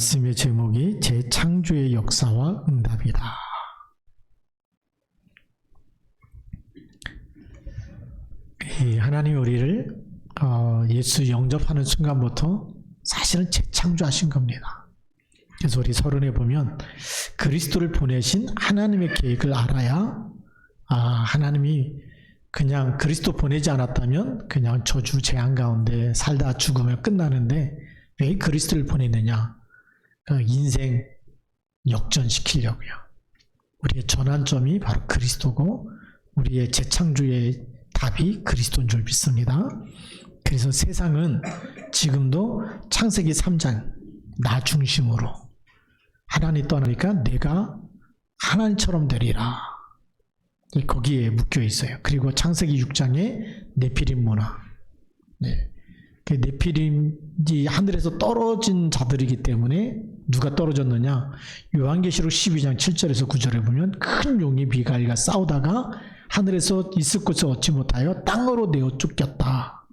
말씀의 제목이 재창조의 역사와 응답이다. 하나님이 우리를 예수 영접하는 순간부터 사실은 재창조하신 겁니다. 그래서 우리 서론에 보면 그리스도를 보내신 하나님의 계획을 알아야 하나님이 그냥 그리스도 보내지 않았다면 그냥 저주 재앙 가운데 살다 죽으면 끝나는데 왜 그리스도를 보냈느냐? 인생 역전시키려고요. 우리의 전환점이 바로 그리스도고 우리의 재창조의 답이 그리스도인 줄 믿습니다. 그래서 세상은 지금도 창세기 3장 나 중심으로 하나님 떠나니까 내가 하나님처럼 되리라. 거기에 묶여 있어요. 그리고 창세기 6장에 네피림 문화. 그 네피림이 하늘에서 떨어진 자들이기 때문에 누가 떨어졌느냐? 요한계시록 12장 7절에서 9절에 보면 큰 용이 미가엘과 싸우다가 하늘에서 있을 곳을 얻지 못하여 땅으로 내어 쫓겼다.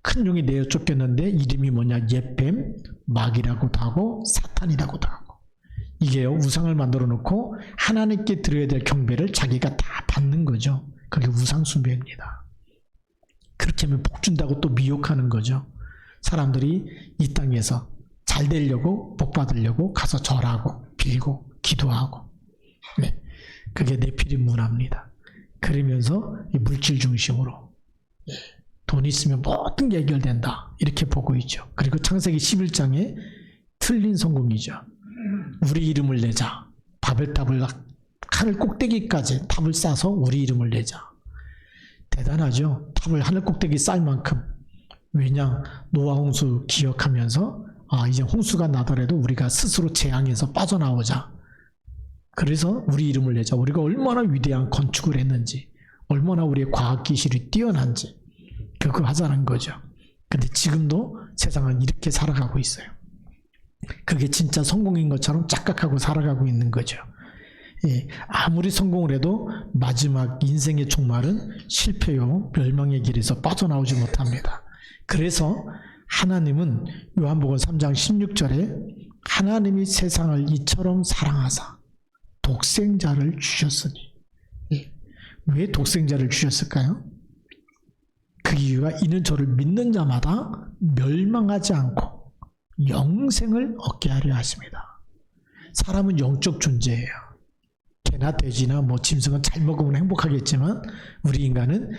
큰 용이 내어 쫓겼는데 이름이 뭐냐? 예뱀, 마귀라고도 하고 사탄이라고도 하고. 이게요, 우상을 만들어 놓고 하나님께 드려야 될 경배를 자기가 다 받는 거죠. 그게 우상 숭배입니다. 그렇게 하면 복 준다고 또 미혹하는 거죠. 사람들이 이 땅에서 잘 되려고 복 받으려고 가서 절하고 빌고 기도하고, 그게 네피림 문화입니다. 그러면서 물질 중심으로 돈 있으면 모든 게 해결된다 이렇게 보고 있죠. 그리고 창세기 11장에 틀린 성공이죠. 우리 이름을 내자. 바벨탑을 하늘 꼭대기까지 탑을 쌓아서 우리 이름을 내자. 대단하죠. 탑을 하늘 꼭대기 쌓을 만큼. 왜냐? 노아 홍수 기억하면서 이제 홍수가 나더라도 우리가 스스로 재앙에서 빠져나오자. 그래서 우리 이름을 내자. 우리가 얼마나 위대한 건축을 했는지, 얼마나 우리의 과학기술이 뛰어난지 그거 하자는 거죠. 근데 지금도 세상은 이렇게 살아가고 있어요. 그게 진짜 성공인 것처럼 착각하고 살아가고 있는 거죠. 아무리 성공을 해도 마지막 인생의 종말은 실패요, 멸망의 길에서 빠져나오지 못합니다. 그래서 하나님은 요한복음 3장 16절에 하나님이 세상을 이처럼 사랑하사 독생자를 주셨으니. 왜 독생자를 주셨을까요? 그 이유가 이는 저를 믿는 자마다 멸망하지 않고 영생을 얻게 하려 하십니다. 사람은 영적 존재예요. 개나 돼지나 짐승은 잘 먹으면 행복하겠지만 우리 인간은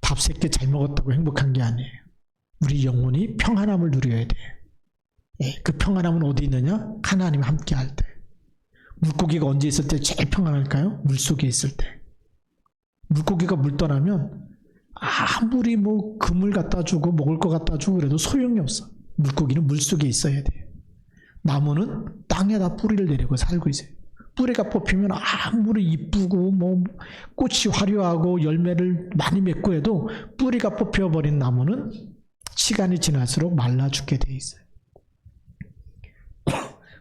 밥 3개 잘 먹었다고 행복한 게 아니에요. 우리 영혼이 평안함을 누려야 돼요. 그 평안함은 어디 있느냐? 하나님 함께 할 때. 물고기가 언제 있을 때 제일 평안할까요? 물속에 있을 때. 물고기가 물 떠나면 아무리 금을 갖다 주고 먹을 거 갖다 주고 그래도 소용이 없어. 물고기는 물속에 있어야 돼요. 나무는 땅에다 뿌리를 내리고 살고 있어요. 뿌리가 뽑히면 아무리 이쁘고 꽃이 화려하고 열매를 많이 맺고 해도 뿌리가 뽑혀버린 나무는 시간이 지날수록 말라 죽게 돼 있어요.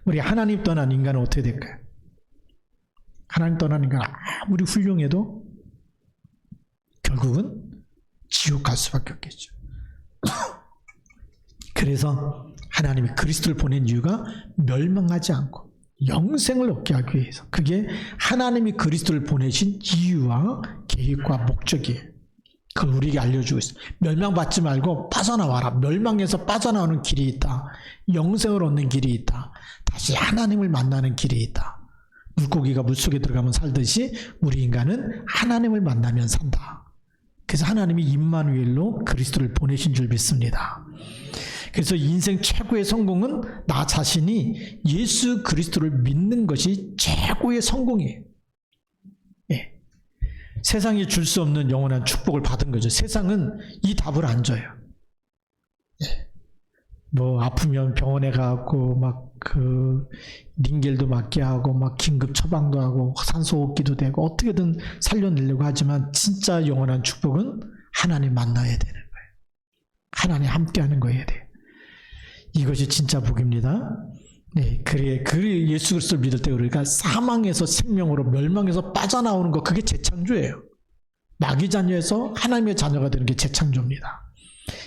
우리 하나님 떠난 인간은 어떻게 될까요? 하나님 떠난 인간은 아무리 훌륭해도 결국은 지옥 갈 수밖에 없겠죠. 그래서 하나님이 그리스도를 보낸 이유가 멸망하지 않고 영생을 얻게 하기 위해서. 그게 하나님이 그리스도를 보내신 이유와 계획과 목적이에요. 그걸 우리에게 알려주고 있어요. 멸망받지 말고 빠져나와라. 멸망에서 빠져나오는 길이 있다. 영생을 얻는 길이 있다. 다시 하나님을 만나는 길이 있다. 물고기가 물속에 들어가면 살듯이 우리 인간은 하나님을 만나면 산다. 그래서 하나님이 임마누엘로 그리스도를 보내신 줄 믿습니다. 그래서 인생 최고의 성공은 나 자신이 예수 그리스도를 믿는 것이 최고의 성공이에요. 세상이 줄 수 없는 영원한 축복을 받은 거죠. 세상은 이 답을 안 줘요. 아프면 병원에 가고 링겔도 맞게 하고 긴급 처방도 하고 산소호흡기도 되고 어떻게든 살려내려고 하지만 진짜 영원한 축복은 하나님 만나야 되는 거예요. 하나님 함께하는 거여야 돼요. 이것이 진짜 복입니다. 그래 예수 그리스도를 믿을 때 우리가 사망에서 생명으로 멸망에서 빠져나오는 거, 그게 재창조예요. 마귀 자녀에서 하나님의 자녀가 되는 게 재창조입니다.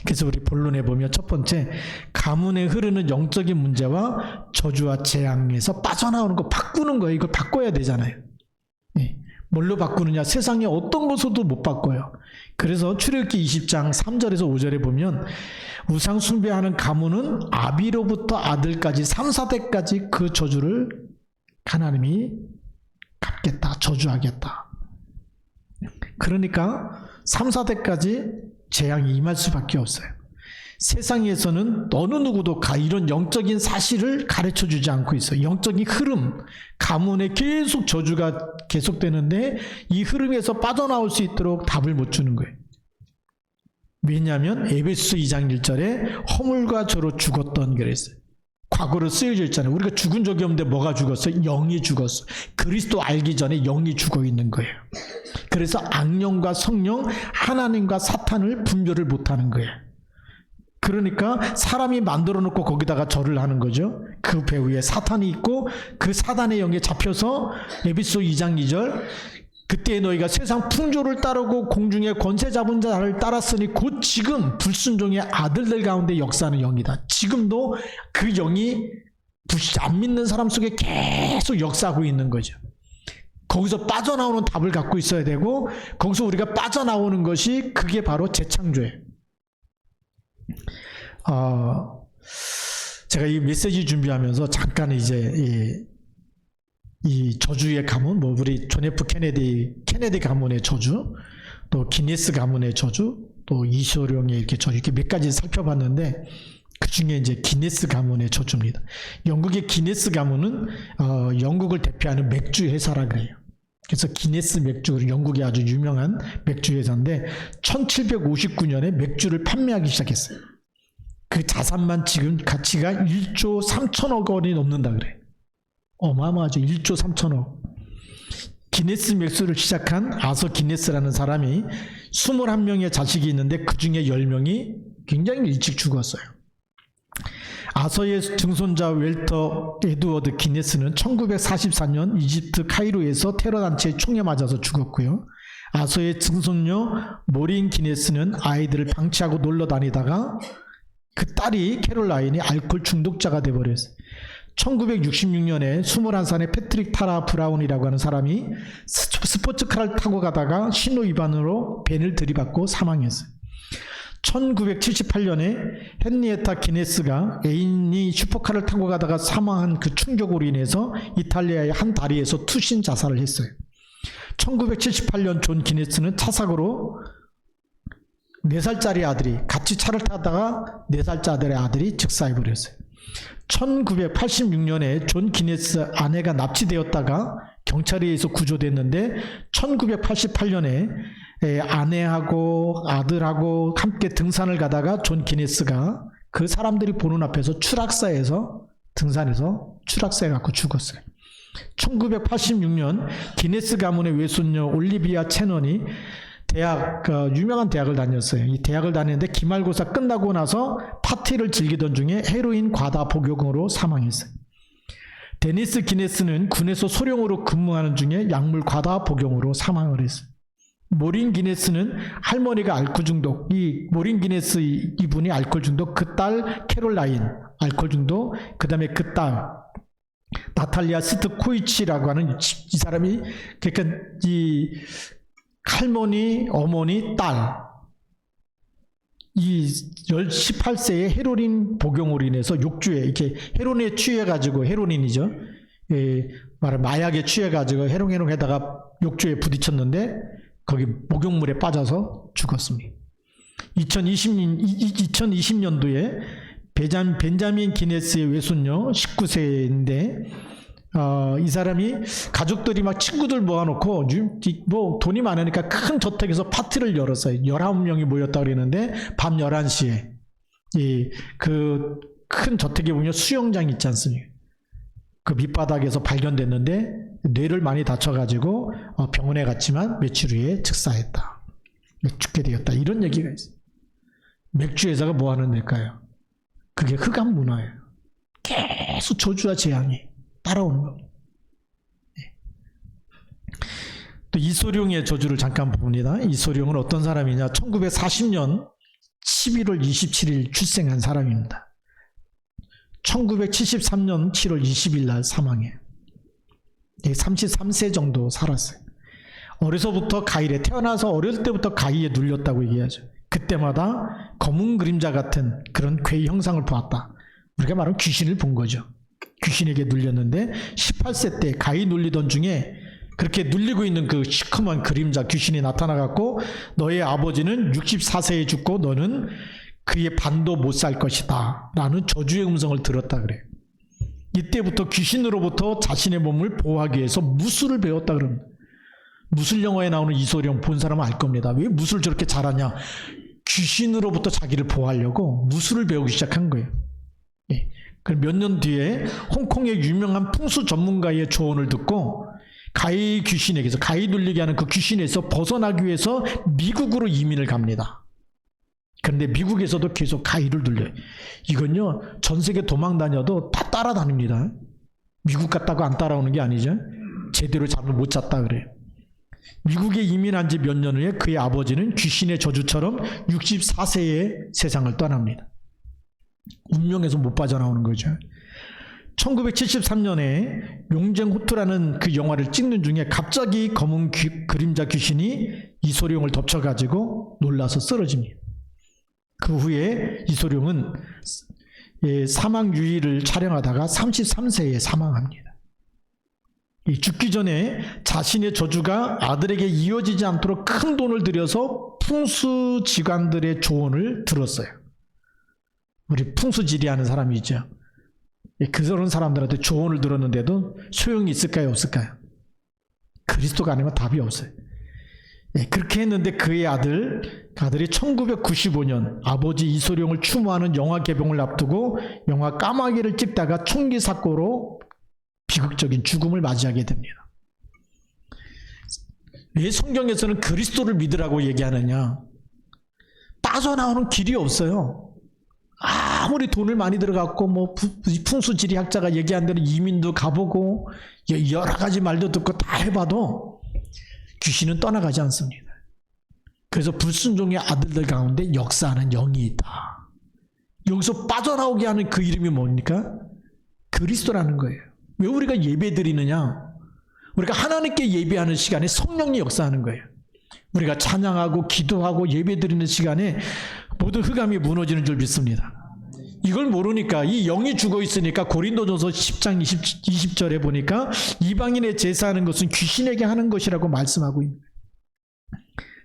그래서 우리 본론에 보면 첫 번째, 가문에 흐르는 영적인 문제와 저주와 재앙에서 빠져나오는 거 바꾸는 거예요. 이걸 바꿔야 되잖아요. 예. 뭘로 바꾸느냐? 세상에 어떤 것으로도 못 바꿔요. 그래서 출애굽기 20장 3절에서 5절에 보면 우상 숭배하는 가문은 아비로부터 아들까지 3, 4대까지 그 저주를 하나님이 갚겠다. 저주하겠다. 그러니까 3, 4대까지 재앙이 임할 수밖에 없어요. 세상에서는 어느 누구도 이런 영적인 사실을 가르쳐주지 않고 있어요. 영적인 흐름, 가문에 계속 저주가 계속되는데 이 흐름에서 빠져나올 수 있도록 답을 못 주는 거예요. 왜냐하면 에베소 2장 1절에 허물과 저로 죽었던 그랬어요. 과거로 쓰여져 있잖아요. 우리가 죽은 적이 없는데 뭐가 죽었어요? 영이 죽었어. 그리스도 알기 전에 영이 죽어 있는 거예요. 그래서 악령과 성령, 하나님과 사탄을 분별을 못하는 거예요. 그러니까 사람이 만들어 놓고 거기다가 절을 하는 거죠. 그 배후에 사탄이 있고 그 사단의 영에 잡혀서 에베소 2장 2절 그때 너희가 세상 풍조를 따르고 공중의 권세 잡은 자를 따랐으니 곧 지금 불순종의 아들들 가운데 역사하는 영이다. 지금도 그 영이 안 믿는 사람 속에 계속 역사하고 있는 거죠. 거기서 빠져나오는 답을 갖고 있어야 되고 거기서 우리가 빠져나오는 것이 그게 바로 재창조예요. 제가 이 메시지 준비하면서 잠깐 이제 이 저주의 가문, 우리 존 F 케네디 가문의 저주, 또 기네스 가문의 저주, 또 이소룡의 이렇게 저주, 이렇게 몇 가지 살펴봤는데 그 중에 이제 기네스 가문의 저주입니다. 영국의 기네스 가문은 영국을 대표하는 맥주 회사라 그래요. 그래서 기네스 맥주, 영국의 아주 유명한 맥주 회사인데 1759년에 맥주를 판매하기 시작했어요. 그 자산만 지금 가치가 1조 3천억 원이 넘는다 그래요. 어마어마하죠. 1조 3천억. 기네스 맥주를 시작한 아서 기네스라는 사람이 21명의 자식이 있는데 그 중에 10명이 굉장히 일찍 죽었어요. 아서의 증손자 웰터 에드워드 기네스는 1944년 이집트 카이로에서 테러단체에 총에 맞아서 죽었고요. 아서의 증손녀 모린 기네스는 아이들을 방치하고 놀러 다니다가 그 딸이 캐롤라인이 알코올 중독자가 되어버렸어요. 1966년에 21살의 패트릭 타라 브라운이라고 하는 사람이 스포츠카를 타고 가다가 신호 위반으로 벤을 들이받고 사망했어요. 1978년에 헨리에타 기네스가 애인이 슈퍼카를 타고 가다가 사망한 그 충격으로 인해서 이탈리아의 한 다리에서 투신 자살을 했어요. 1978년 존 기네스는 차사고로 4살짜리 아들이 같이 차를 타다가 4살짜리 아들이 즉사해버렸어요. 1986년에 존 기네스 아내가 납치되었다가 경찰에 의해서 구조됐는데 1988년에 아내하고 아들하고 함께 등산을 가다가 존 기네스가 그 사람들이 보는 앞에서 추락사에서 등산해서 추락사에 갖고 죽었어요. 1986년 기네스 가문의 외손녀 올리비아 채넌이 유명한 대학을 다녔어요. 이 대학을 다녔는데 기말고사 끝나고 나서 파티를 즐기던 중에 헤로인 과다 복용으로 사망했어요. 데니스 기네스는 군에서 소령으로 근무하는 중에 약물 과다 복용으로 사망을 했어요. 모린 기네스는 할머니가 알코올 중독, 이 모린 기네스 이분이 알코올 중독, 그 딸 캐롤라인 알코올 중독, 그 다음에 그 딸 나탈리아 스트코이치라고 하는 이 사람이 그러니까 이 할머니, 어머니, 딸 이 18세의 헤로인 복용으로 인해서 욕주에 이렇게 헤로인에 취해가지고 헤로인이죠. 말을 마약에 취해가지고 해롱해롱에다가 욕주에 부딪혔는데 거기 목욕물에 빠져서 죽었습니다. 2020년도에 벤자민 기네스의 외손녀 19세인데 이 사람이 가족들이 막 친구들 모아놓고 뭐 돈이 많으니까 큰 저택에서 파티를 열었어요. 19명이 모였다 그랬는데 밤 11시에 그 큰 저택에 보면 수영장 있지 않습니까? 그 밑바닥에서 발견됐는데 뇌를 많이 다쳐가지고 병원에 갔지만 며칠 후에 즉사했다. 죽게 되었다. 이런 얘기가 있어요. 맥주 회사가 뭐 하는 데일까요? 그게 흑암 문화예요. 계속 저주와 재앙이 따라오는 겁니다. 또 이소룡의 저주를 잠깐 봅니다. 이소룡은 어떤 사람이냐? 1940년 11월 27일 출생한 사람입니다. 1973년 7월 20일 날 사망해. 33세 정도 살았어요. 어려서부터 가일에 태어나서 어렸을 때부터 가위에 눌렸다고 얘기하죠. 그때마다 검은 그림자 같은 그런 괴 형상을 보았다. 우리가 말하면 귀신을 본 거죠. 귀신에게 눌렸는데 18세 때 가위 눌리던 중에 그렇게 눌리고 있는 그 시커먼 그림자 귀신이 나타나갖고 너의 아버지는 64세에 죽고 너는 그의 반도 못 살 것이다 라는 저주의 음성을 들었다 그래요. 이때부터 귀신으로부터 자신의 몸을 보호하기 위해서 무술을 배웠다 그럽니다. 무술 영화에 나오는 이소룡 본 사람은 알 겁니다. 왜 무술을 저렇게 잘하냐? 귀신으로부터 자기를 보호하려고 무술을 배우기 시작한 거예요. 예. 몇 년 뒤에 홍콩의 유명한 풍수 전문가의 조언을 듣고 가위 귀신에게서 가위 눌리게 하는 그 귀신에서 벗어나기 위해서 미국으로 이민을 갑니다. 그런데 미국에서도 계속 가위를 눌려요. 이건요 전 세계 도망 다녀도 다 따라다닙니다. 미국 갔다고 안 따라오는 게 아니죠. 제대로 잠을 못 잤다 그래요. 미국에 이민한 지 몇 년 후에 그의 아버지는 귀신의 저주처럼 64세에 세상을 떠납니다. 운명에서 못 빠져나오는 거죠. 1973년에 용쟁호투라는 그 영화를 찍는 중에 갑자기 검은 그림자 귀신이 이소룡을 덮쳐가지고 놀라서 쓰러집니다. 그 후에 이소룡은 사망 유의를 촬영하다가 33세에 사망합니다. 죽기 전에 자신의 저주가 아들에게 이어지지 않도록 큰 돈을 들여서 풍수지관들의 조언을 들었어요. 우리 풍수지리하는 사람이 있죠. 그런 사람들한테 조언을 들었는데도 소용이 있을까요? 없을까요? 그리스도가 아니면 답이 없어요. 그렇게 했는데 그의 아들이 1995년 아버지 이소룡을 추모하는 영화 개봉을 앞두고 영화 까마귀를 찍다가 총기 사고로 비극적인 죽음을 맞이하게 됩니다. 왜 성경에서는 그리스도를 믿으라고 얘기하느냐? 빠져나오는 길이 없어요. 아무리 돈을 많이 들어갔고 뭐 풍수지리학자가 얘기한 대로 이민도 가보고 여러 가지 말도 듣고 다 해봐도 귀신은 떠나가지 않습니다. 그래서 불순종의 아들들 가운데 역사하는 영이 있다. 여기서 빠져나오게 하는 그 이름이 뭡니까? 그리스도라는 거예요. 왜 우리가 예배 드리느냐? 우리가 하나님께 예배하는 시간에 성령이 역사하는 거예요. 우리가 찬양하고 기도하고 예배 드리는 시간에 모든 흑암이 무너지는 줄 믿습니다. 이걸 모르니까 이 영이 죽어 있으니까 고린도전서 10장 20절에 보니까 이방인의 제사하는 것은 귀신에게 하는 것이라고 말씀하고 있는 거예요.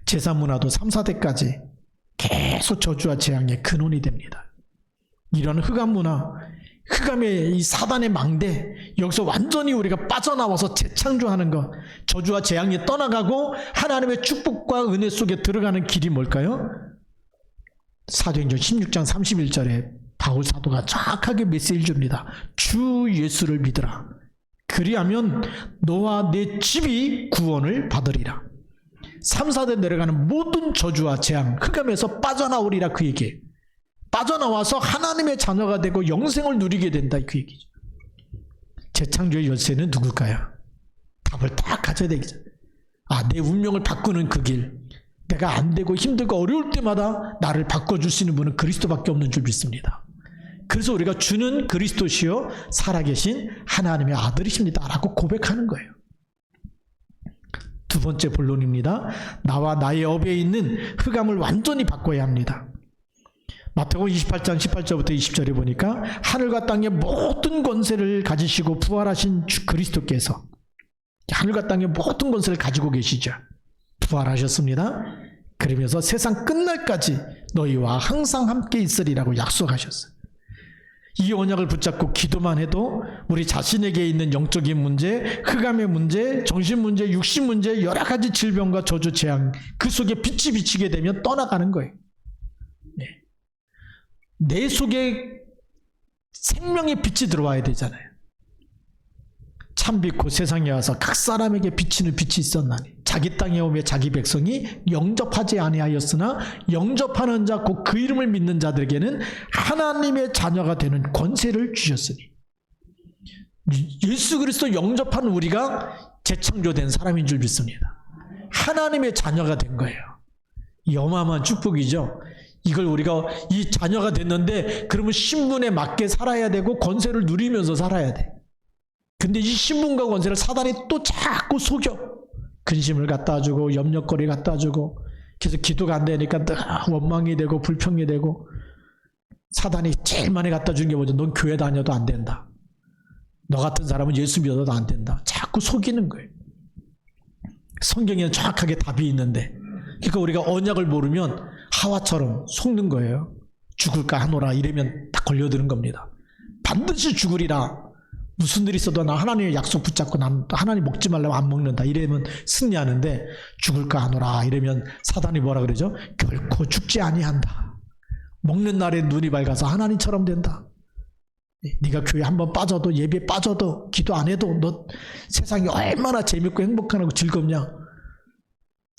제사 문화도 3, 4대까지 계속 저주와 재앙의 근원이 됩니다. 이런 흑암 문화, 흑암의 이 사단의 망대, 여기서 완전히 우리가 빠져나와서 재창조하는 것, 저주와 재앙이 떠나가고 하나님의 축복과 은혜 속에 들어가는 길이 뭘까요? 사도행전 16장 31절에 바울 사도가 정확하게 메시지를 줍니다. 주 예수를 믿으라. 그리하면 너와 내 집이 구원을 받으리라. 3, 4대 내려가는 모든 저주와 재앙, 흑암에서 빠져나오리라 그 얘기예요. 빠져나와서 하나님의 자녀가 되고 영생을 누리게 된다 그 얘기죠. 재창조의 열쇠는 누굴까요? 답을 딱 가져야 되겠죠. 내 운명을 바꾸는 그 길, 내가 안 되고 힘들고 어려울 때마다 나를 바꿔줄 수 있는 분은 그리스도밖에 없는 줄 믿습니다. 그래서 우리가 주는 그리스도시요 살아계신 하나님의 아들이십니다 라고 고백하는 거예요. 두 번째 본론입니다. 나와 나의 업에 있는 흑암을 완전히 바꿔야 합니다. 마태복음 28장 18절부터 20절에 보니까 하늘과 땅의 모든 권세를 가지시고 부활하신 주 그리스도께서 하늘과 땅의 모든 권세를 가지고 계시죠. 부활하셨습니다. 그러면서 세상 끝날까지 너희와 항상 함께 있으리라고 약속하셨어요. 이 언약을 붙잡고 기도만 해도 우리 자신에게 있는 영적인 문제, 흑암의 문제, 정신 문제, 육신 문제, 여러 가지 질병과 저주, 재앙 그 속에 빛이 비치게 되면 떠나가는 거예요. 내 속에 생명의 빛이 들어와야 되잖아요. 참빛 곧 세상에 와서 각 사람에게 비치는 빛이 있었나니 자기 땅에 오며 자기 백성이 영접하지 아니하였으나 영접하는 자 곧 그 이름을 믿는 자들에게는 하나님의 자녀가 되는 권세를 주셨으니 예수 그리스도 영접한 우리가 재창조된 사람인 줄 믿습니다. 하나님의 자녀가 된 거예요. 이 어마어마한 축복이죠. 이걸 우리가 이 자녀가 됐는데 그러면 신분에 맞게 살아야 되고 권세를 누리면서 살아야 돼. 근데 이 신분과 권세를 사단이 또 자꾸 속여. 근심을 갖다 주고 염려거리 갖다 주고 그래서 기도가 안 되니까 원망이 되고 불평이 되고 사단이 제일 많이 갖다 주는 게 뭐죠? 넌 교회 다녀도 안 된다. 너 같은 사람은 예수 믿어도 안 된다. 자꾸 속이는 거예요. 성경에는 정확하게 답이 있는데 그러니까 우리가 언약을 모르면 하와처럼 속는 거예요. 죽을까 하노라 이러면 딱 걸려드는 겁니다. 반드시 죽으리라. 무슨 일이 있어도 나 하나님의 약속 붙잡고 난 하나님 먹지 말라고 안 먹는다. 이러면 승리하는데 죽을까 하노라 이러면 사단이 뭐라 그러죠? 결코 죽지 아니한다. 먹는 날에 눈이 밝아서 하나님처럼 된다. 네가 교회 한번 빠져도 예배 빠져도 기도 안 해도 너 세상이 얼마나 재밌고 행복하고 즐겁냐.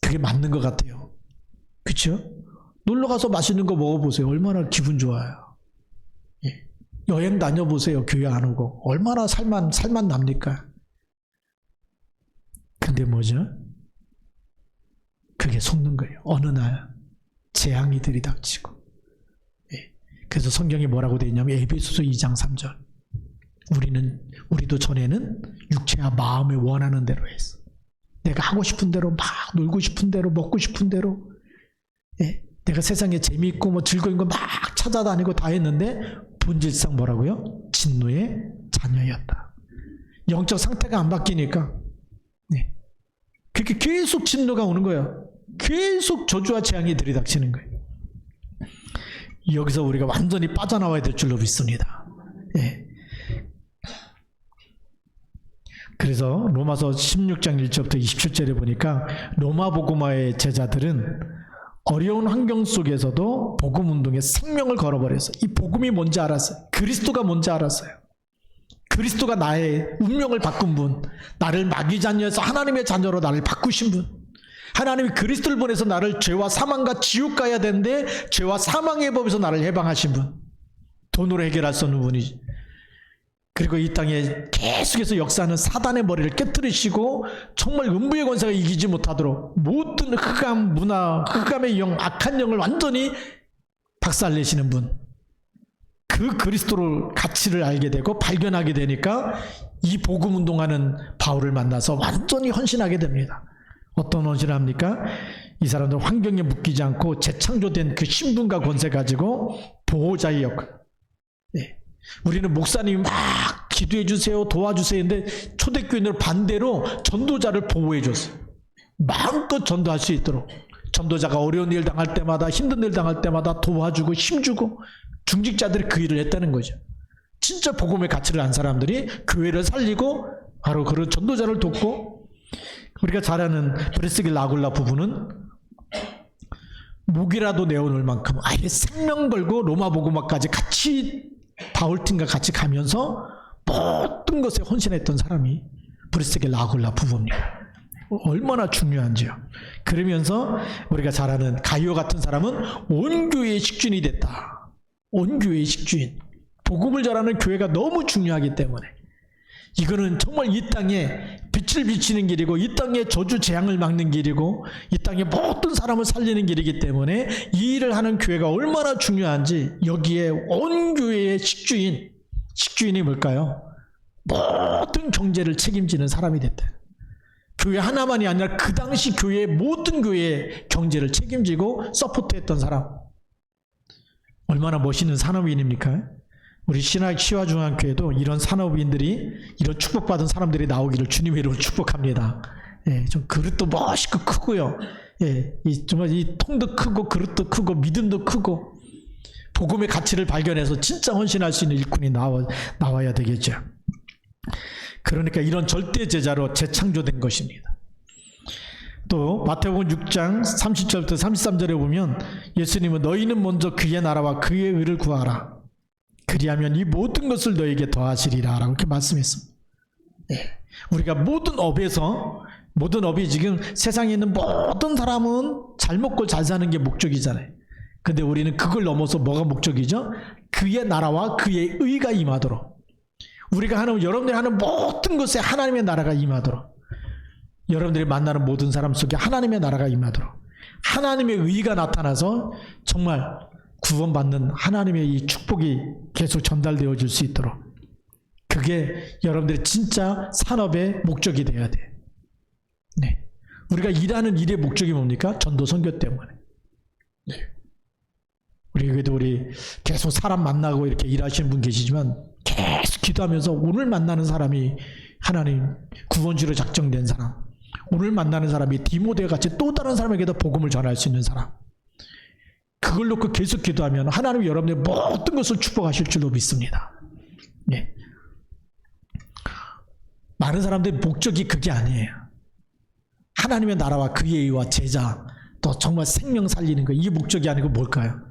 그게 맞는 것 같아요. 그렇죠? 놀러가서 맛있는 거 먹어보세요. 얼마나 기분 좋아요. 예. 여행 다녀보세요. 교회 안 오고. 얼마나 살만 납니까? 근데 뭐죠? 그게 속는 거예요. 어느 날 재앙이 들이닥치고. 예. 그래서 성경에 뭐라고 되어 있냐면 에베소서 2장 3절. 우리도 전에는 육체와 마음에 원하는 대로 했어. 내가 하고 싶은 대로 막 놀고 싶은 대로 먹고 싶은 대로 예. 내가 세상에 재미있고 뭐 즐거운 거 막 찾아다니고 다 했는데 본질상 뭐라고요? 진노의 자녀였다. 영적 상태가 안 바뀌니까 네. 그렇게 계속 진노가 오는 거예요. 계속 저주와 재앙이 들이닥치는 거예요. 여기서 우리가 완전히 빠져나와야 될 줄로 믿습니다. 예. 그래서 로마서 16장 1절부터 27절에 보니까 로마 복음화의 제자들은 어려운 환경 속에서도 복음 운동에 생명을 걸어버렸어요. 이 복음이 뭔지 알았어요. 그리스도가 뭔지 알았어요. 그리스도가 나의 운명을 바꾼 분, 나를 마귀 자녀에서 하나님의 자녀로 나를 바꾸신 분, 하나님이 그리스도를 보내서 나를 죄와 사망과 지옥 가야 되는데 죄와 사망의 법에서 나를 해방하신 분, 돈으로 해결할 수 없는 분이지. 그리고 이 땅에 계속해서 역사하는 사단의 머리를 깨뜨리시고 정말 음부의 권세가 이기지 못하도록 모든 흑암 문화, 흑암의 영, 악한 영을 완전히 박살내시는 분. 그 그리스도를 가치를 알게 되고 발견하게 되니까 이 복음 운동하는 바울을 만나서 완전히 헌신하게 됩니다. 어떤 헌신을 합니까? 이 사람들 환경에 묶이지 않고 재창조된 그 신분과 권세 가지고 보호자의 역할. 네. 우리는 목사님이 막 기도해 주세요, 도와주세요. 근데 초대교인들 반대로 전도자를 보호해 줬어요. 마음껏 전도할 수 있도록. 전도자가 어려운 일 당할 때마다, 힘든 일 당할 때마다 도와주고 힘주고 중직자들이 그 일을 했다는 거죠. 진짜 복음의 가치를 안 사람들이 교회를 살리고 바로 그런 전도자를 돕고, 우리가 잘 아는 브리스길 라굴라 부부는 목이라도 내어놓을 만큼 아예 생명 걸고 로마 복음화까지 같이 바울팀과 같이 가면서 모든 것에 헌신했던 사람이 브리스길 라굴라 부부입니다. 얼마나 중요한지요. 그러면서 우리가 잘 아는 가이오 같은 사람은 온 교회의 식주인이 됐다. 온 교회의 식주인. 복음을 전하는 교회가 너무 중요하기 때문에 이거는 정말 이 땅에 빛을 비치는 길이고 이 땅에 저주 재앙을 막는 길이고 이 땅에 모든 사람을 살리는 길이기 때문에 이 일을 하는 교회가 얼마나 중요한지 여기에 온 교회의 식주인이 뭘까요? 모든 경제를 책임지는 사람이 됐다. 교회 하나만이 아니라 그 당시 교회의 모든 교회의 경제를 책임지고 서포트했던 사람. 얼마나 멋있는 산업인입니까? 우리 신화중앙교회도 이런 산업인들이, 이런 축복받은 사람들이 나오기를 주님의 이름으로 축복합니다. 예, 좀 그릇도 멋있고 크고요. 예, 정말 이 통도 크고 그릇도 크고 믿음도 크고 복음의 가치를 발견해서 진짜 헌신할 수 있는 일꾼이 나와야 되겠죠. 그러니까 이런 절대 제자로 재창조된 것입니다. 또 마태복음 6장 30절부터 33절에 보면 예수님은 너희는 먼저 그의 나라와 그의 의를 구하라. 그리하면 이 모든 것을 너에게 더하시리라 라고 이렇게 말씀했습니다. 예. 우리가 모든 업이 지금 세상에 있는 모든 사람은 잘 먹고 잘 사는 게 목적이잖아요. 근데 우리는 그걸 넘어서 뭐가 목적이죠? 그의 나라와 그의 의가 임하도록. 우리가 여러분들이 하는 모든 것에 하나님의 나라가 임하도록. 여러분들이 만나는 모든 사람 속에 하나님의 나라가 임하도록. 하나님의 의가 나타나서 정말 구원받는 하나님의 이 축복이 계속 전달되어질 수 있도록, 그게 여러분들의 진짜 산업의 목적이 되어야 돼. 네. 우리가 일하는 일의 목적이 뭡니까? 전도 선교 때문에. 네. 우리 계속 사람 만나고 이렇게 일하시는 분 계시지만 계속 기도하면서 오늘 만나는 사람이 하나님 구원주로 작정된 사람, 오늘 만나는 사람이 디모데 같이 또 다른 사람에게도 복음을 전할 수 있는 사람, 그걸 놓고 계속 기도하면 하나님 여러분의 모든 것을 축복하실 줄로 믿습니다. 네. 많은 사람들의 목적이 그게 아니에요. 하나님의 나라와 그의 의와 제자, 또 정말 생명 살리는 거, 이게 목적이 아니고 뭘까요?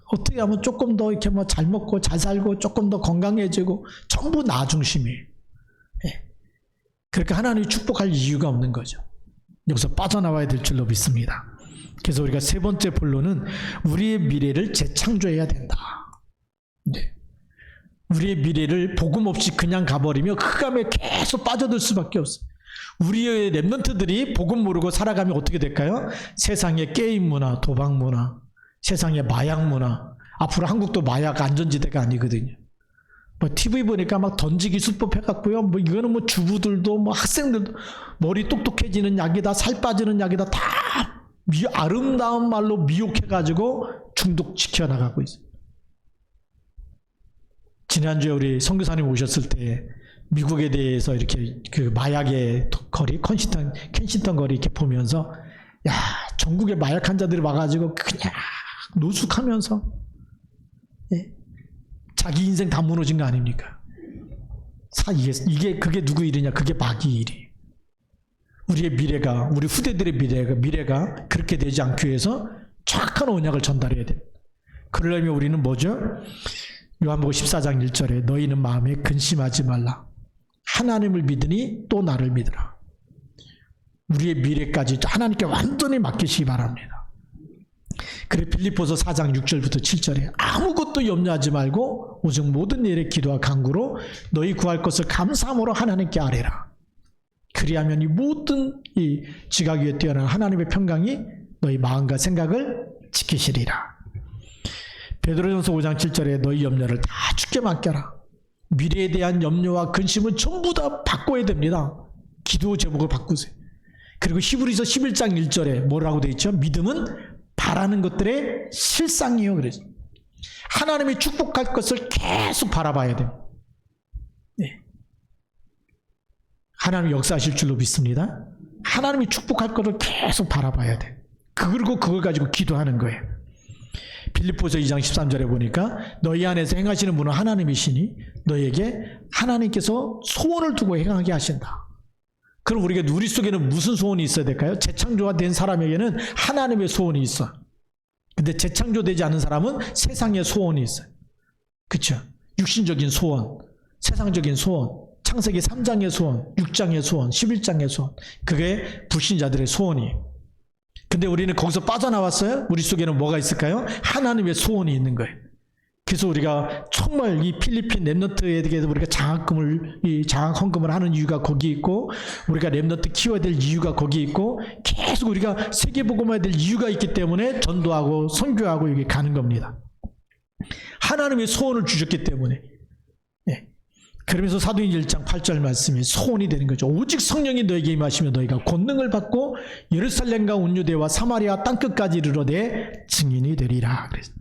어떻게 하면 조금 더 이렇게 뭐 잘 먹고 잘 살고 조금 더 건강해지고, 전부 나 중심이에요. 네. 그러니까 하나님이 축복할 이유가 없는 거죠. 여기서 빠져나와야 될 줄로 믿습니다. 그래서 우리가 세 번째 본론은 우리의 미래를 재창조해야 된다. 네. 우리의 미래를 복음 없이 그냥 가버리면 흑암에 계속 빠져들 수밖에 없어요. 우리의 랩런트들이 복음 모르고 살아가면 어떻게 될까요? 세상의 게임 문화, 도박 문화, 세상의 마약 문화, 앞으로 한국도 마약 안전지대가 아니거든요. 뭐 TV 보니까 막 던지기 수법 해갖고요. 뭐 이거는 뭐 주부들도 뭐 학생들도 머리 똑똑해지는 약이다, 살 빠지는 약이다, 다 아름다운 말로 미혹해가지고 중독시켜 나가고 있어요. 지난주에 우리 선교사님 오셨을 때 미국에 대해서 이렇게 그 마약의 거리, 켄싱턴 거리 이렇게 보면서, 야, 전국에 마약 환자들이 와가지고 그냥 노숙하면서, 예? 자기 인생 다 무너진 거 아닙니까? 그게 누구 일이냐? 그게 마귀 일이. 우리의 미래가, 우리 후대들의 미래가 그렇게 되지 않기 위해서 정확한 언약을 전달해야 됩니다. 그러려면 우리는 뭐죠? 요한복음 14장 1절에 너희는 마음에 근심하지 말라. 하나님을 믿으니 또 나를 믿으라. 우리의 미래까지 하나님께 완전히 맡기시기 바랍니다. 그래 빌립보서 4장 6절부터 7절에 아무것도 염려하지 말고 오직 모든 일에 기도와 간구로 너희 구할 것을 감사함으로 하나님께 아뢰라. 그리하면 이 모든 이 지각 위에 뛰어난 하나님의 평강이 너희 마음과 생각을 지키시리라. 베드로전서 5장 7절에 너희 염려를 다 주께 맡겨라. 미래에 대한 염려와 근심은 전부 다 바꿔야 됩니다. 기도 제목을 바꾸세요. 그리고 히브리서 11장 1절에 뭐라고 되어 있죠? 믿음은 바라는 것들의 실상이요. 그래서 하나님이 축복할 것을 계속 바라봐야 돼요. 네. 하나님이 역사하실 줄로 믿습니다. 하나님이 축복할 것을 계속 바라봐야 돼. 그리고 그걸 가지고 기도하는 거예요. 빌립보서 2장 13절에 보니까 너희 안에서 행하시는 분은 하나님이시니 너희에게 하나님께서 소원을 두고 행하게 하신다. 그럼 우리 속에는 무슨 소원이 있어야 될까요? 재창조가 된 사람에게는 하나님의 소원이 있어. 근데 재창조되지 않은 사람은 세상의 소원이 있어요. 그렇죠? 육신적인 소원, 세상적인 소원, 창세기 3장의 소원, 6장의 소원, 11장의 소원, 그게 불신자들의 소원이에요. 근데 우리는 거기서 빠져나왔어요? 우리 속에는 뭐가 있을까요? 하나님의 소원이 있는 거예요. 그래서 우리가 정말 이 필리핀 랩런트에 대해서 우리가 장학 헌금을 하는 이유가 거기 있고, 우리가 랩런트 키워야 될 이유가 거기 있고, 계속 우리가 세계복음화해야 될 이유가 있기 때문에 전도하고 선교하고 여기 가는 겁니다. 하나님의 소원을 주셨기 때문에. 예. 그러면서 사도행전 1장 8절 말씀이 소원이 되는 거죠. 오직 성령이 너에게 임하시면 너희가 권능을 받고 예루살렘과 온 유대와 사마리아 땅끝까지 이르러 내 증인이 되리라. 그래서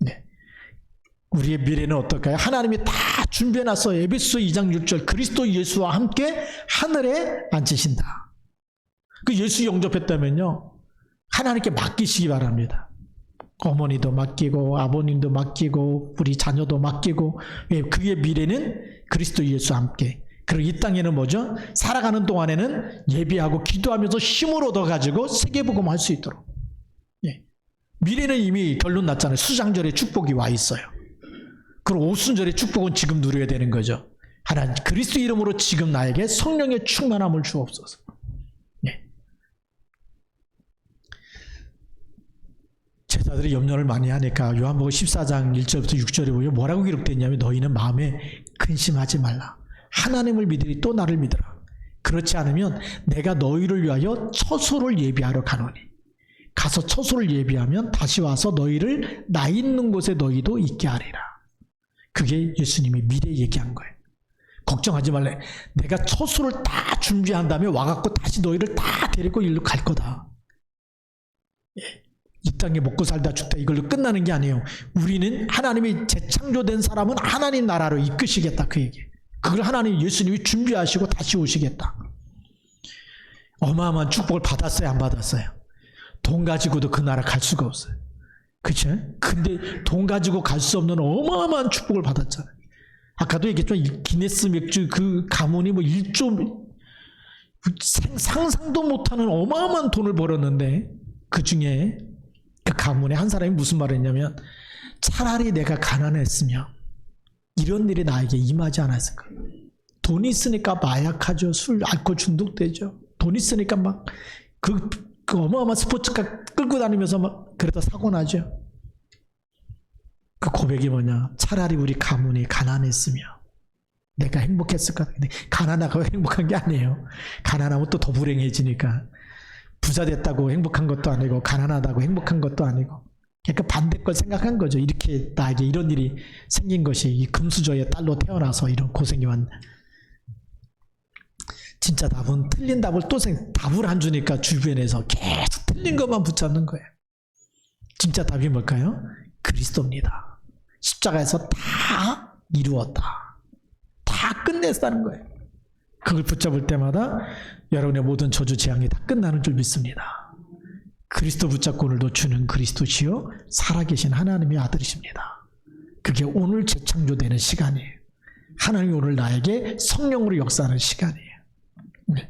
네. 우리의 미래는 어떨까요? 하나님이 다 준비해놨어. 에베소서 2장 6절 그리스도 예수와 함께 하늘에 앉으신다. 그 예수 영접했다면요, 하나님께 맡기시기 바랍니다. 어머니도 맡기고 아버님도 맡기고 우리 자녀도 맡기고, 그의 미래는 그리스도 예수와 함께. 그리고 이 땅에는 뭐죠? 살아가는 동안에는 예배하고 기도하면서 힘을 얻어가지고 세계복음 할 수 있도록. 예. 미래는 이미 결론 났잖아요. 수장절의 축복이 와 있어요. 그리고 오순절의 축복은 지금 누려야 되는 거죠. 하나님 그리스도 이름으로 지금 나에게 성령의 충만함을 주옵소서. 예. 제자들이 염려를 많이 하니까 요한복음 14장 1절부터 6절에 보면 뭐라고 기록되냐면 너희는 마음에 근심하지 말라. 하나님을 믿으니 또 나를 믿으라. 그렇지 않으면 내가 너희를 위하여 처소를 예비하러 가노니 가서 처소를 예비하면 다시 와서 너희를 나 있는 곳에 너희도 있게 하리라. 그게 예수님이 미래에 얘기한 거예요. 걱정하지 말래. 내가 처소를 다 준비한 다음에 와갖고 다시 너희를 다 데리고 일로 갈 거다. 이 땅에 먹고 살다 죽다 이걸로 끝나는 게 아니에요. 우리는 하나님이 재창조된 사람은 하나님 나라로 이끄시겠다, 그 얘기. 그걸 하나님 예수님이 준비하시고 다시 오시겠다. 어마어마한 축복을 받았어요, 안 받았어요? 돈 가지고도 그 나라 갈 수가 없어요. 그렇죠? 근데 돈 가지고 갈 수 없는 어마어마한 축복을 받았잖아요. 아까도 얘기했지만 기네스 맥주 그 가문이 뭐 1조 상상도 못하는 어마어마한 돈을 벌었는데 그 중에 그 가문의 한 사람이 무슨 말을 했냐면 차라리 내가 가난했으면 이런 일이 나에게 임하지 않았을까. 돈이 있으니까 마약하죠. 술, 알코올 중독되죠. 돈 있으니까 막 그 어마어마한 스포츠카 끌고 다니면서 막 그러다 사고 나죠. 그 고백이 뭐냐. 차라리 우리 가문이 가난했으면 내가 행복했을까. 근데 가난하고 행복한 게 아니에요. 가난하면 또 더 불행해지니까. 부자 됐다고 행복한 것도 아니고 가난하다고 행복한 것도 아니고 그러니까 반대 걸 생각한 거죠. 이렇게 나에게 이런 일이 생긴 것이 이 금수저의 딸로 태어나서 이런 고생이 왔네. 진짜 답은 틀린 답을 또 답을 안 주니까 주변에서 계속 틀린 것만 붙잡는 거예요. 진짜 답이 뭘까요? 그리스도입니다. 십자가에서 다 이루었다. 다 끝냈다는 거예요. 그걸 붙잡을 때마다 여러분의 모든 저주 재앙이 다 끝나는 줄 믿습니다. 그리스도 붙잡고 오늘도 주는 그리스도시요 살아계신 하나님의 아들이십니다. 그게 오늘 재창조되는 시간이에요. 하나님이 오늘 나에게 성령으로 역사하는 시간이에요. 네.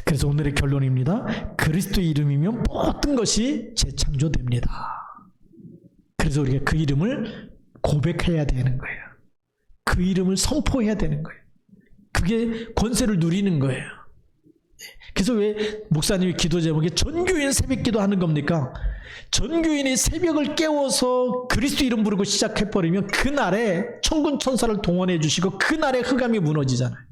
그래서 오늘의 결론입니다. 그리스도의 이름이면 모든 것이 재창조됩니다. 그래서 우리가 그 이름을 고백해야 되는 거예요. 그 이름을 선포해야 되는 거예요. 그게 권세를 누리는 거예요. 그래서 왜 목사님이 기도 제목에 전교인 새벽 기도하는 겁니까? 전교인이 새벽을 깨워서 그리스도 이름 부르고 시작해버리면 그날에 천군 천사를 동원해 주시고 그날에 흑암이 무너지잖아요.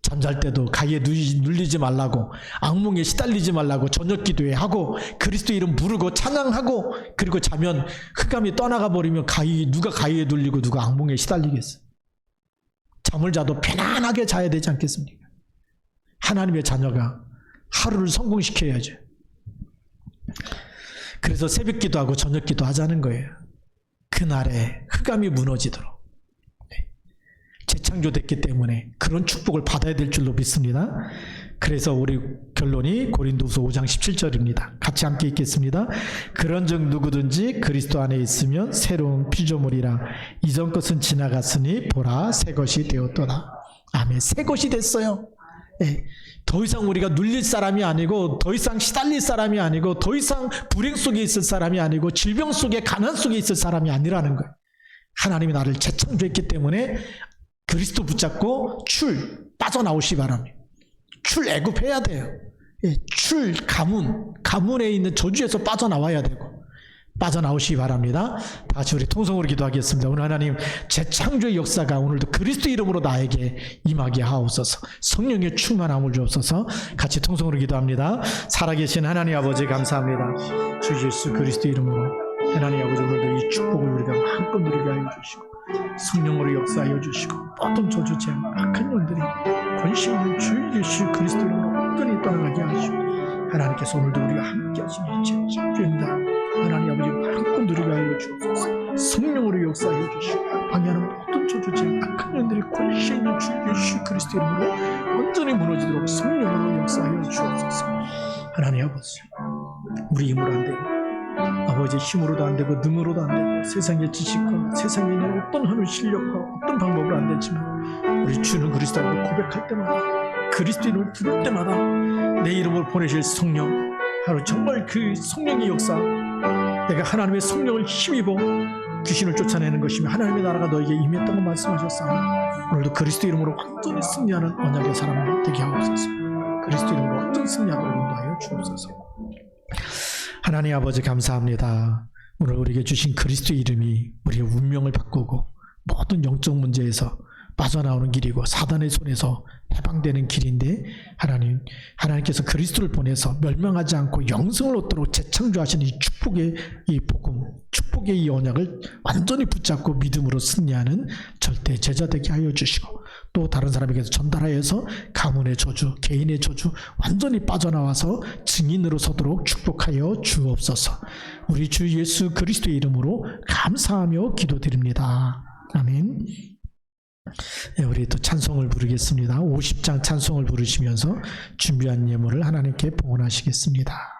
잠잘 때도 가위에 눌리지 말라고, 악몽에 시달리지 말라고 저녁 기도회 하고 그리스도 이름 부르고 찬양하고 그리고 자면 흑암이 떠나가 버리면 누가 가위에 눌리고 누가 악몽에 시달리겠어요? 잠을 자도 편안하게 자야 되지 않겠습니까? 하나님의 자녀가 하루를 성공시켜야죠. 그래서 새벽 기도하고 저녁 기도 하자는 거예요. 그날에 흑암이 무너지도록. 재창조됐기 때문에 그런 축복을 받아야 될 줄로 믿습니다. 그래서 우리 결론이 고린도후서 5장 17절입니다. 같이 함께 읽겠습니다. 그런즉 누구든지 그리스도 안에 있으면 새로운 피조물이라 이전 것은 지나갔으니 보라 새 것이 되었도다. 아멘. 새 것이 됐어요. 네. 더 이상 우리가 눌릴 사람이 아니고 더 이상 시달릴 사람이 아니고 더 이상 불행 속에 있을 사람이 아니고 질병 속에 가난 속에 있을 사람이 아니라는 거예요. 하나님이 나를 재창조했기 때문에 그리스도 붙잡고 빠져나오시 바랍니다. 애굽해야 돼요. 예, 가문에 있는 저주에서 빠져나와야 되고 빠져나오시기 바랍니다. 다시 우리 통성으로 기도하겠습니다. 오늘 하나님 재창조의 역사가 오늘도 그리스도 이름으로 나에게 임하게 하옵소서. 성령의 충만함을 주옵소서. 같이 통성으로 기도합니다. 살아계신 하나님 아버지 감사합니다. 주 예수 그리스도 이름으로 하나님 아버지 오늘도 이 축복을 우리가 마음껏 누리게 하여 주시고 성령으로 역사하여 주시고 모든 저주 재앙 악한 영들이 권세 있는 주 예수 그리스도 이름으로 온전히 떠나가게 하시고 하나님께서 오늘도 우리가 함께 하시니 재창조입니다. 하나님 아버지 마음껏 누리게 하여 주옵소서. 성령으로 역사하여 주시고 방해하는 모든 저주 재앙 악한 영들이 권세 있는 주 예수 그리스도 이름으로 온전히 무너지도록 성령으로 역사하여 주옵소서. 하나님 아버지 우리 힘으로 안 되고 아버지 힘으로도 안 되고 능으로도 안 되고 세상의 지식과 세상에 있는 어떤 하는 실력과 어떤 방법으로 안 되지만 우리 주는 그리스도를 고백할 때마다 그리스도 이름을 부를 때마다 내 이름을 보내실 성령 하루 정말 그 성령의 역사 내가 하나님의 성령을 힘입어 귀신을 쫓아내는 것이며 하나님의 나라가 너에게 임했다고 말씀하셨사오니 오늘도 그리스도 이름으로 완전히 승리하는 언약의 사람을 되게 하옵소서. 그리스도 이름으로 완전히 승리하도록 인도하여 주옵소서. 하나님 아버지 감사합니다. 오늘 우리에게 주신 그리스도 이름이 우리의 운명을 바꾸고 모든 영적 문제에서 빠져나오는 길이고 사단의 손에서 해방되는 길인데 하나님께서 그리스도를 보내서 멸망하지 않고 영생을 얻도록 재창조하시는 이 축복의 이 복음, 축복의 이 언약을 완전히 붙잡고 믿음으로 승리하는 절대 제자 되게 하여 주시고, 또 다른 사람에게서 전달하여서 가문의 저주, 개인의 저주 완전히 빠져나와서 증인으로 서도록 축복하여 주옵소서. 우리 주 예수 그리스도의 이름으로 감사하며 기도드립니다. 아멘. 네, 우리 또 찬송을 부르겠습니다. 50장 찬송을 부르시면서 준비한 예물을 하나님께 봉헌하시겠습니다.